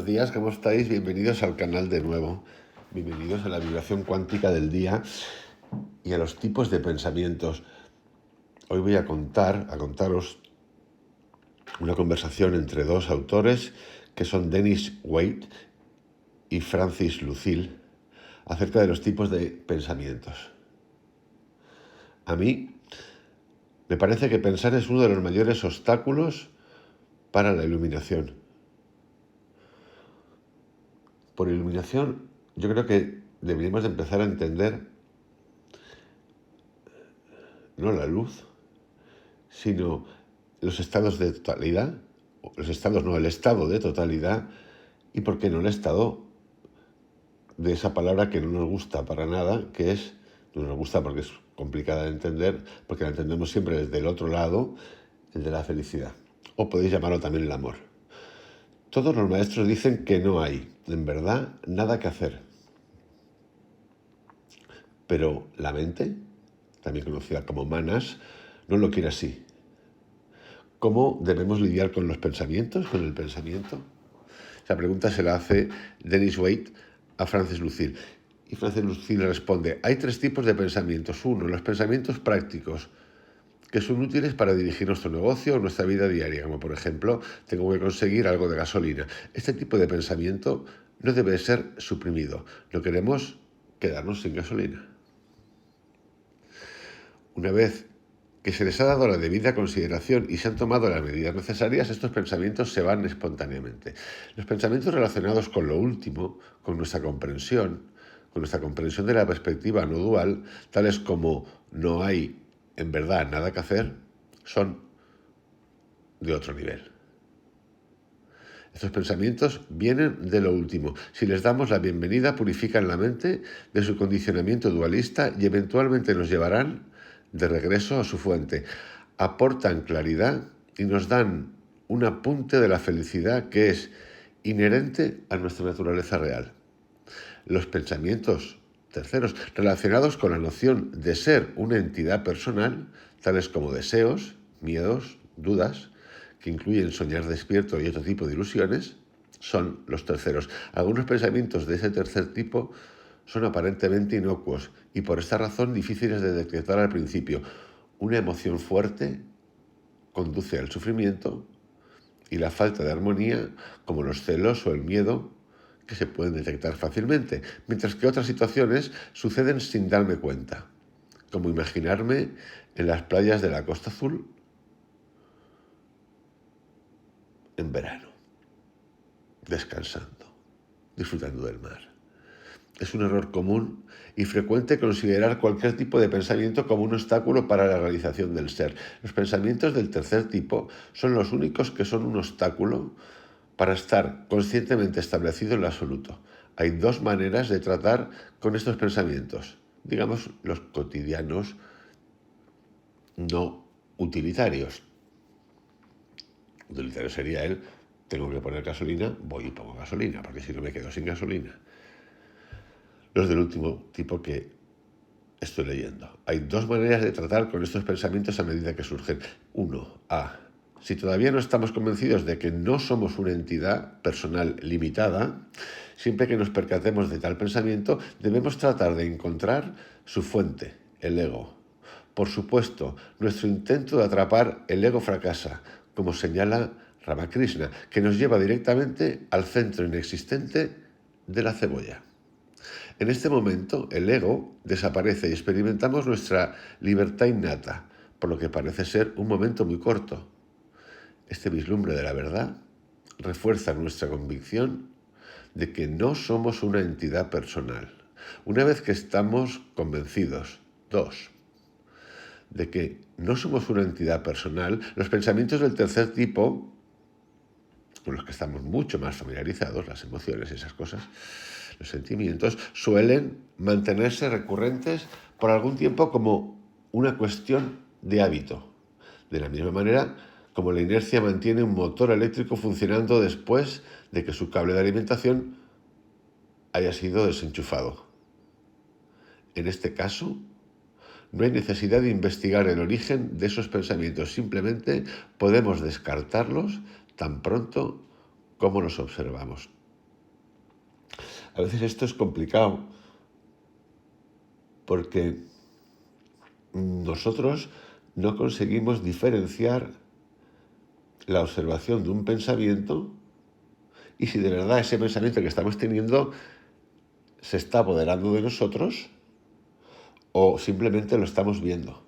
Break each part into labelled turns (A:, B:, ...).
A: buenos días, ¿cómo estáis? Bienvenidos al canal de nuevo. Bienvenidos a la vibración cuántica del día y a los tipos de pensamientos. Hoy voy a contaros una conversación entre dos autores que son Dennis Waight y Francis Lucille acerca de los tipos de pensamientos. A mí me parece que pensar es uno de los mayores obstáculos para la iluminación. Por iluminación, yo creo que deberíamos de empezar a entender no la luz, sino los estados de totalidad, el estado de totalidad, y por qué no el estado de esa palabra que no nos gusta para nada, no nos gusta porque es complicada de entender, porque la entendemos siempre desde el otro lado, el de la felicidad. O podéis llamarlo también el amor. Todos los maestros dicen que no hay, en verdad, nada que hacer. Pero la mente, también conocida como manas, no lo quiere así. ¿Cómo debemos lidiar con los pensamientos, con el pensamiento? Esa pregunta se la hace Dennis Waight a Francis Lucille. Y Francis Lucille responde, hay tres tipos de pensamientos. Uno, los pensamientos prácticos, que son útiles para dirigir nuestro negocio o nuestra vida diaria, como por ejemplo, tengo que conseguir algo de gasolina. Este tipo de pensamiento no debe ser suprimido. No queremos quedarnos sin gasolina. Una vez que se les ha dado la debida consideración y se han tomado las medidas necesarias, estos pensamientos se van espontáneamente. Los pensamientos relacionados con lo último, con nuestra comprensión de la perspectiva no dual, tales como no hay en verdad nada que hacer, son de otro nivel. Estos pensamientos vienen de lo último. Si les damos la bienvenida, purifican la mente de su condicionamiento dualista y eventualmente nos llevarán de regreso a su fuente. Aportan claridad y nos dan un apunte de la felicidad que es inherente a nuestra naturaleza real. Los pensamientos terceros relacionados con la noción de ser una entidad personal, tales como deseos, miedos, dudas, que incluyen soñar despierto y otro tipo de ilusiones, son los terceros. Algunos pensamientos de ese tercer tipo son aparentemente inocuos y por esta razón difíciles de detectar al principio. Una emoción fuerte conduce al sufrimiento y la falta de armonía, como los celos o el miedo, que se pueden detectar fácilmente, mientras que otras situaciones suceden sin darme cuenta, como imaginarme en las playas de la Costa Azul en verano, descansando, disfrutando del mar. Es un error común y frecuente considerar cualquier tipo de pensamiento como un obstáculo para la realización del ser. Los pensamientos del tercer tipo son los únicos que son un obstáculo para estar conscientemente establecido en lo absoluto. Hay dos maneras de tratar con estos pensamientos, digamos los cotidianos no utilitarios. Utilitario sería tengo que poner gasolina, voy y pongo gasolina, porque si no me quedo sin gasolina. Los del último tipo que estoy leyendo. Hay dos maneras de tratar con estos pensamientos a medida que surgen. Uno, si todavía no estamos convencidos de que no somos una entidad personal limitada, siempre que nos percatemos de tal pensamiento, debemos tratar de encontrar su fuente, el ego. Por supuesto, nuestro intento de atrapar el ego fracasa, como señala Ramakrishna, que nos lleva directamente al centro inexistente de la cebolla. En este momento, el ego desaparece y experimentamos nuestra libertad innata, por lo que parece ser un momento muy corto. Este vislumbre de la verdad refuerza nuestra convicción de que no somos una entidad personal. Una vez que estamos convencidos, de que no somos una entidad personal, los pensamientos del tercer tipo, con los que estamos mucho más familiarizados, las emociones y esas cosas, los sentimientos, suelen mantenerse recurrentes por algún tiempo como una cuestión de hábito. De la misma manera como la inercia mantiene un motor eléctrico funcionando después de que su cable de alimentación haya sido desenchufado. En este caso, no hay necesidad de investigar el origen de esos pensamientos, simplemente podemos descartarlos tan pronto como los observamos. A veces esto es complicado porque nosotros no conseguimos diferenciar la observación de un pensamiento y si de verdad ese pensamiento que estamos teniendo se está apoderando de nosotros o simplemente lo estamos viendo.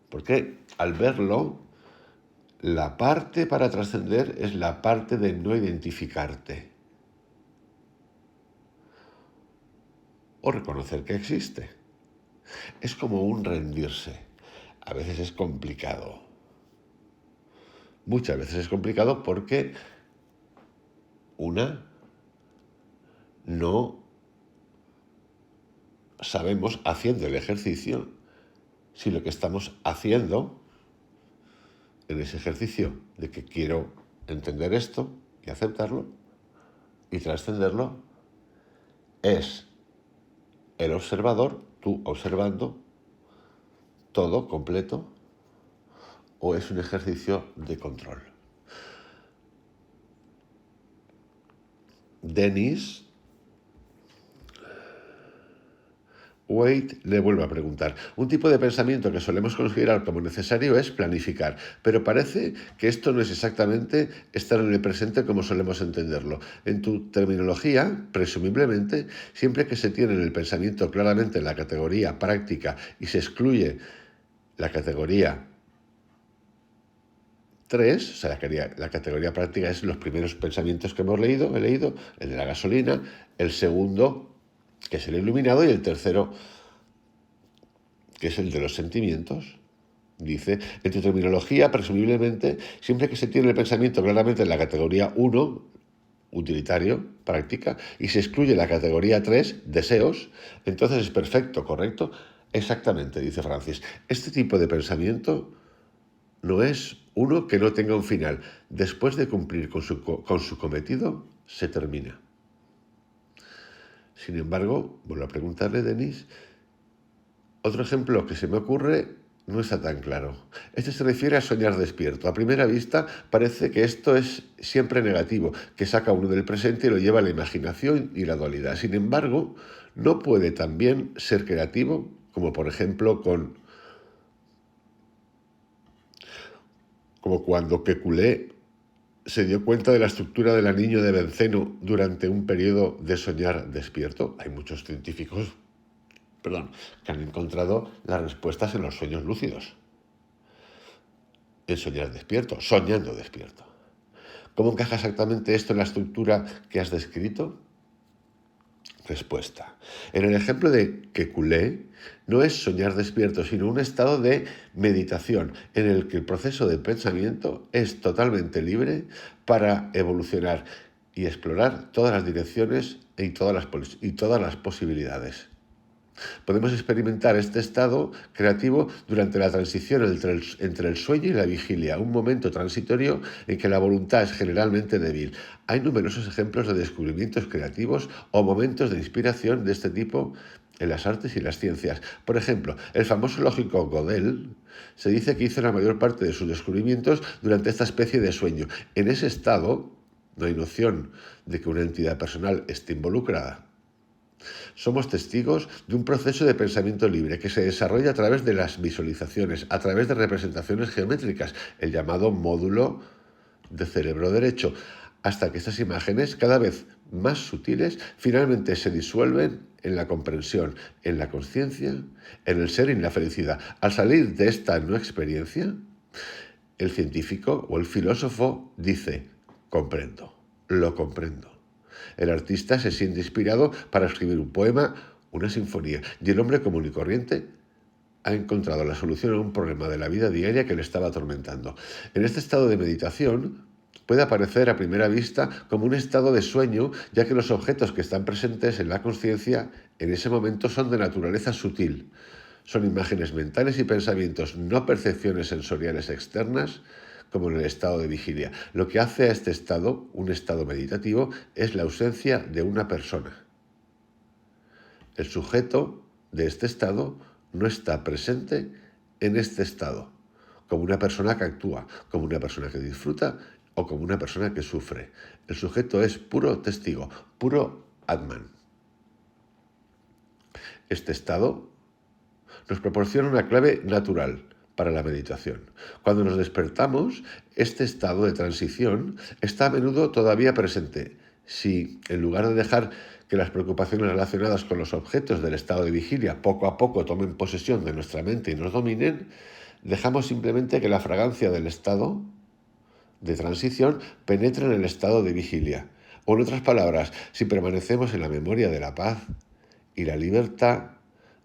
A: Porque al verlo, la parte para trascender es la parte de no identificarte o reconocer que existe. Es como un rendirse. A veces es complicado. Muchas veces es complicado porque no sabemos haciendo el ejercicio si lo que estamos haciendo en ese ejercicio de que quiero entender esto y aceptarlo y trascenderlo es el observador, tú observando todo completo o es un ejercicio de control. Dennis Wade le vuelve a preguntar. Un tipo de pensamiento que solemos considerar como necesario es planificar, pero parece que esto no es exactamente estar en el presente como solemos entenderlo. En tu terminología, presumiblemente, siempre que se tiene en el pensamiento claramente en la categoría práctica y se excluye la categoría 3, o sea, la categoría práctica es los primeros pensamientos que he leído, el de la gasolina, el segundo, que es el iluminado, y el tercero, que es el de los sentimientos. Dice, en tu terminología, presumiblemente, siempre que se tiene el pensamiento claramente en la categoría 1, utilitario, práctica, y se excluye la categoría 3, deseos, entonces es perfecto, correcto. Exactamente, dice Francis. Este tipo de pensamiento no es uno que no tenga un final. Después de cumplir con su cometido, se termina. Sin embargo, vuelvo a preguntarle, Denis, otro ejemplo que se me ocurre no está tan claro. Este se refiere a soñar despierto. A primera vista parece que esto es siempre negativo, que saca uno del presente y lo lleva a la imaginación y la dualidad. Sin embargo, no puede también ser creativo, como por ejemplo como cuando Kekulé se dio cuenta de la estructura del anillo de benceno durante un periodo de soñar despierto. Hay muchos científicos que han encontrado las respuestas en los sueños lúcidos, en soñar despierto, soñando despierto. ¿Cómo encaja exactamente esto en la estructura que has descrito? Respuesta. En el ejemplo de Kekulé, no es soñar despierto, sino un estado de meditación en el que el proceso de pensamiento es totalmente libre para evolucionar y explorar todas las direcciones y todas las posibilidades. Podemos experimentar este estado creativo durante la transición entre el sueño y la vigilia, un momento transitorio en que la voluntad es generalmente débil. Hay numerosos ejemplos de descubrimientos creativos o momentos de inspiración de este tipo en las artes y las ciencias. Por ejemplo, el famoso lógico Gödel se dice que hizo la mayor parte de sus descubrimientos durante esta especie de sueño. En ese estado no hay noción de que una entidad personal esté involucrada. Somos testigos de un proceso de pensamiento libre que se desarrolla a través de las visualizaciones, a través de representaciones geométricas, el llamado módulo de cerebro derecho, hasta que estas imágenes, cada vez más sutiles, finalmente se disuelven en la comprensión, en la conciencia, en el ser y en la felicidad. Al salir de esta no experiencia, el científico o el filósofo dice, comprendo, lo comprendo. El artista se siente inspirado para escribir un poema, una sinfonía, y el hombre común y corriente ha encontrado la solución a un problema de la vida diaria que le estaba atormentando. En este estado de meditación puede aparecer a primera vista como un estado de sueño, ya que los objetos que están presentes en la conciencia en ese momento son de naturaleza sutil. Son imágenes mentales y pensamientos, no percepciones sensoriales externas, como en el estado de vigilia. Lo que hace a este estado, un estado meditativo, es la ausencia de una persona. El sujeto de este estado no está presente en este estado, como una persona que actúa, como una persona que disfruta o como una persona que sufre. El sujeto es puro testigo, puro Atman. Este estado nos proporciona una clave natural para la meditación. Cuando nos despertamos, este estado de transición está a menudo todavía presente. Si, en lugar de dejar que las preocupaciones relacionadas con los objetos del estado de vigilia poco a poco tomen posesión de nuestra mente y nos dominen, dejamos simplemente que la fragancia del estado de transición penetre en el estado de vigilia. O en otras palabras, si permanecemos en la memoria de la paz y la libertad,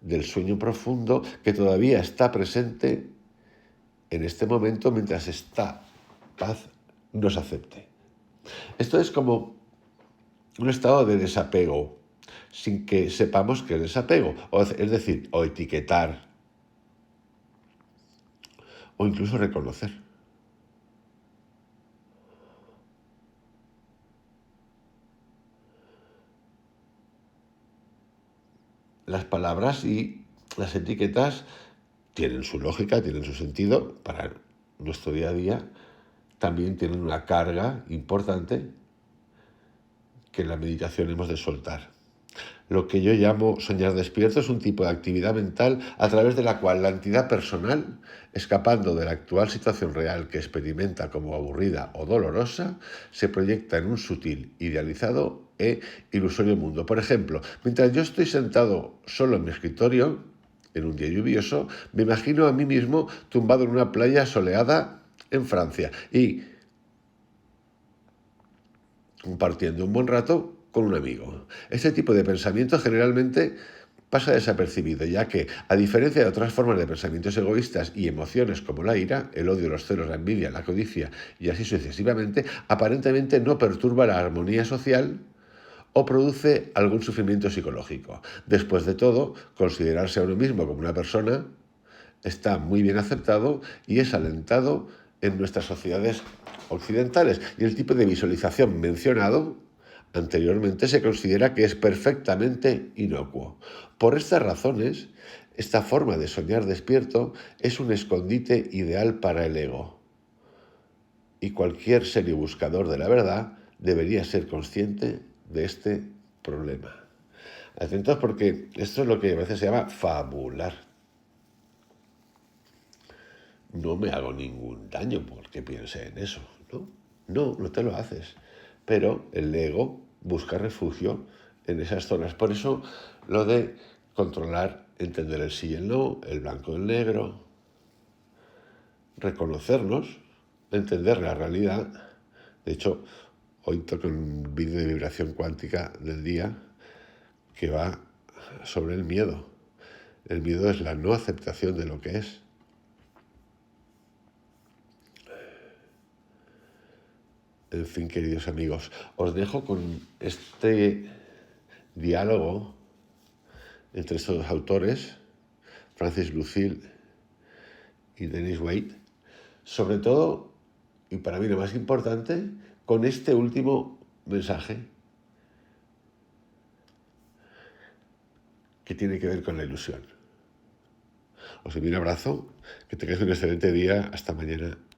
A: del sueño profundo que todavía está presente en este momento mientras esta paz nos acepte. Esto es como un estado de desapego, sin que sepamos que es desapego, es decir, o etiquetar, o incluso reconocer. Las palabras y las etiquetas tienen su lógica, tienen su sentido para nuestro día a día, también tienen una carga importante que en la meditación hemos de soltar. Lo que yo llamo soñar despierto es un tipo de actividad mental a través de la cual la entidad personal, escapando de la actual situación real que experimenta como aburrida o dolorosa, se proyecta en un sutil, idealizado e ilusorio mundo. Por ejemplo, mientras yo estoy sentado solo en mi escritorio, en un día lluvioso, me imagino a mí mismo tumbado en una playa soleada en Francia y compartiendo un buen rato con un amigo. Este tipo de pensamiento generalmente pasa desapercibido, ya que, a diferencia de otras formas de pensamientos egoístas y emociones como la ira, el odio, los celos, la envidia, la codicia y así sucesivamente, aparentemente no perturba la armonía social o produce algún sufrimiento psicológico. Después de todo, considerarse a uno mismo como una persona está muy bien aceptado y es alentado en nuestras sociedades occidentales. Y el tipo de visualización mencionado anteriormente se considera que es perfectamente inocuo. Por estas razones, esta forma de soñar despierto es un escondite ideal para el ego. Y cualquier serio buscador de la verdad debería ser consciente de este problema. Atentos porque esto es lo que a veces se llama fabular. No me hago ningún daño porque piense en eso, ¿no? No te lo haces. Pero el ego busca refugio en esas zonas. Por eso lo de controlar, entender el sí y el no, el blanco y el negro, reconocernos, entender la realidad. De hecho, hoy toco un vídeo de vibración cuántica del día que va sobre el miedo. El miedo es la no aceptación de lo que es. En fin, queridos amigos, os dejo con este diálogo entre estos dos autores, Francis Lucille y Dennis Wade, sobre todo, y para mí lo más importante, con este último mensaje que tiene que ver con la ilusión. Os envío un abrazo, que tengáis un excelente día, hasta mañana.